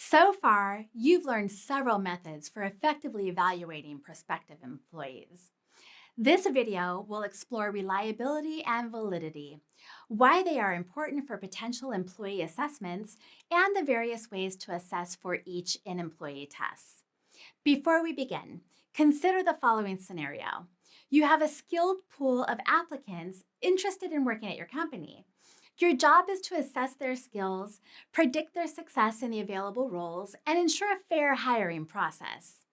So far, you've learned several methods for effectively evaluating prospective employees. This video will explore reliability and validity, why they are important for potential employee assessments, and the various ways to assess for each in-employee tests. Before we begin, consider the following scenario. You have a skilled pool of applicants interested in working at your company. Your job is to assess their skills, predict their success in the available roles, and ensure a fair hiring process.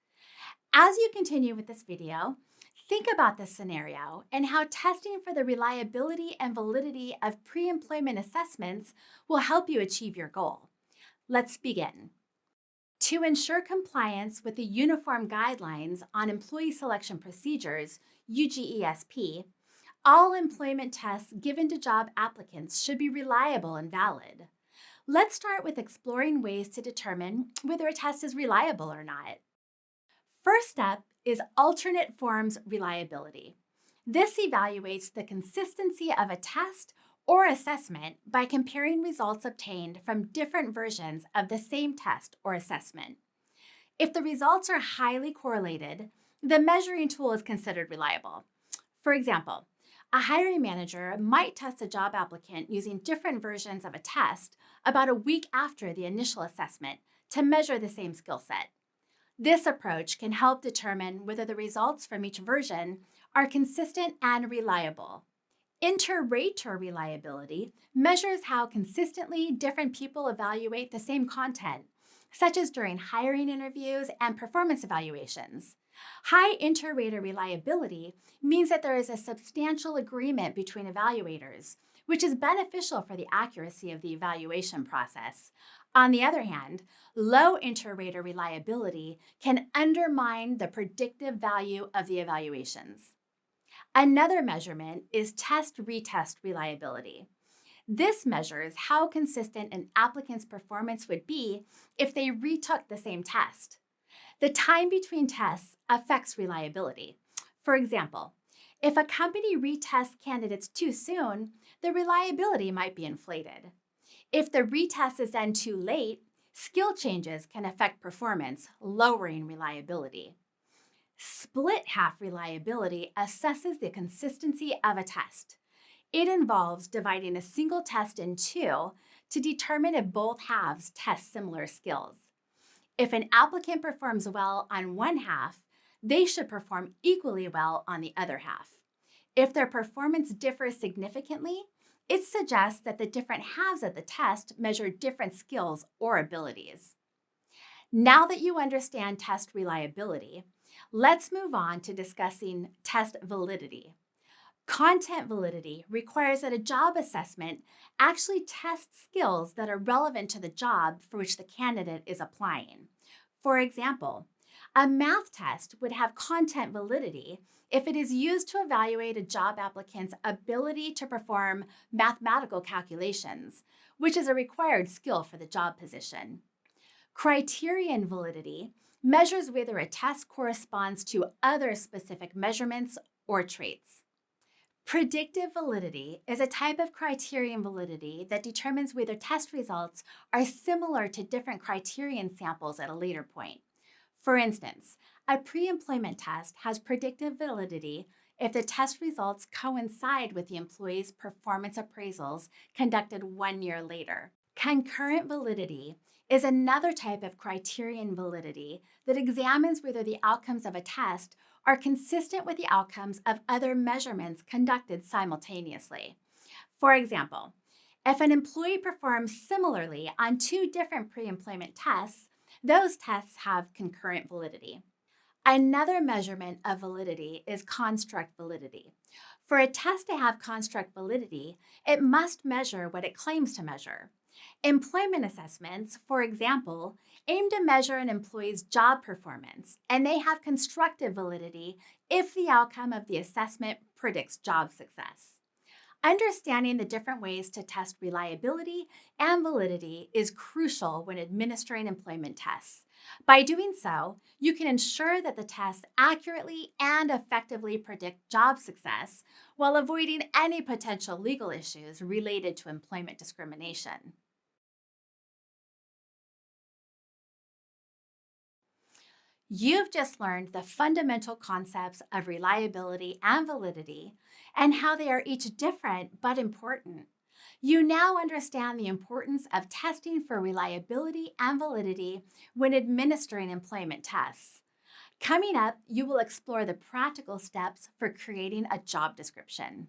As you continue with this video, think about this scenario and how testing for the reliability and validity of pre-employment assessments will help you achieve your goal. Let's begin. To ensure compliance with the Uniform Guidelines on Employee Selection Procedures, UGESP, all employment tests given to job applicants should be reliable and valid. Let's start with exploring ways to determine whether a test is reliable or not. First step is alternate forms reliability. This evaluates the consistency of a test or assessment by comparing results obtained from different versions of the same test or assessment. If the results are highly correlated, the measuring tool is considered reliable. For example, a hiring manager might test a job applicant using different versions of a test about a week after the initial assessment to measure the same skill set. This approach can help determine whether the results from each version are consistent and reliable. Inter-rater reliability measures how consistently different people evaluate the same content, such as during hiring interviews and performance evaluations. High inter-rater reliability means that there is a substantial agreement between evaluators, which is beneficial for the accuracy of the evaluation process. On the other hand, low inter-rater reliability can undermine the predictive value of the evaluations. Another measurement is test-retest reliability. This measures how consistent an applicant's performance would be if they retook the same test. The time between tests affects reliability. For example, if a company retests candidates too soon, the reliability might be inflated. If the retest is done too late, skill changes can affect performance, lowering reliability. Split half reliability assesses the consistency of a test. It involves dividing a single test in two to determine if both halves test similar skills. If an applicant performs well on one half, they should perform equally well on the other half. If their performance differs significantly, it suggests that the different halves of the test measure different skills or abilities. Now that you understand test reliability, let's move on to discussing test validity. Content validity requires that a job assessment actually tests skills that are relevant to the job for which the candidate is applying. For example, a math test would have content validity if it is used to evaluate a job applicant's ability to perform mathematical calculations, which is a required skill for the job position. Criterion validity measures whether a test corresponds to other specific measurements or traits. Predictive validity is a type of criterion validity that determines whether test results are similar to different criterion samples at a later point. For instance, a pre-employment test has predictive validity if the test results coincide with the employee's performance appraisals conducted 1 year later. Concurrent validity is another type of criterion validity that examines whether the outcomes of a test are consistent with the outcomes of other measurements conducted simultaneously. For example, if an employee performs similarly on two different pre-employment tests, those tests have concurrent validity. Another measurement of validity is construct validity. For a test to have construct validity, it must measure what it claims to measure. Employment assessments, for example, aim to measure an employee's job performance, and they have constructive validity if the outcome of the assessment predicts job success. Understanding the different ways to test reliability and validity is crucial when administering employment tests. By doing so, you can ensure that the tests accurately and effectively predict job success while avoiding any potential legal issues related to employment discrimination. You've just learned the fundamental concepts of reliability and validity and how they are each different but important. You now understand the importance of testing for reliability and validity when administering employment tests. Coming up, you will explore the practical steps for creating a job description.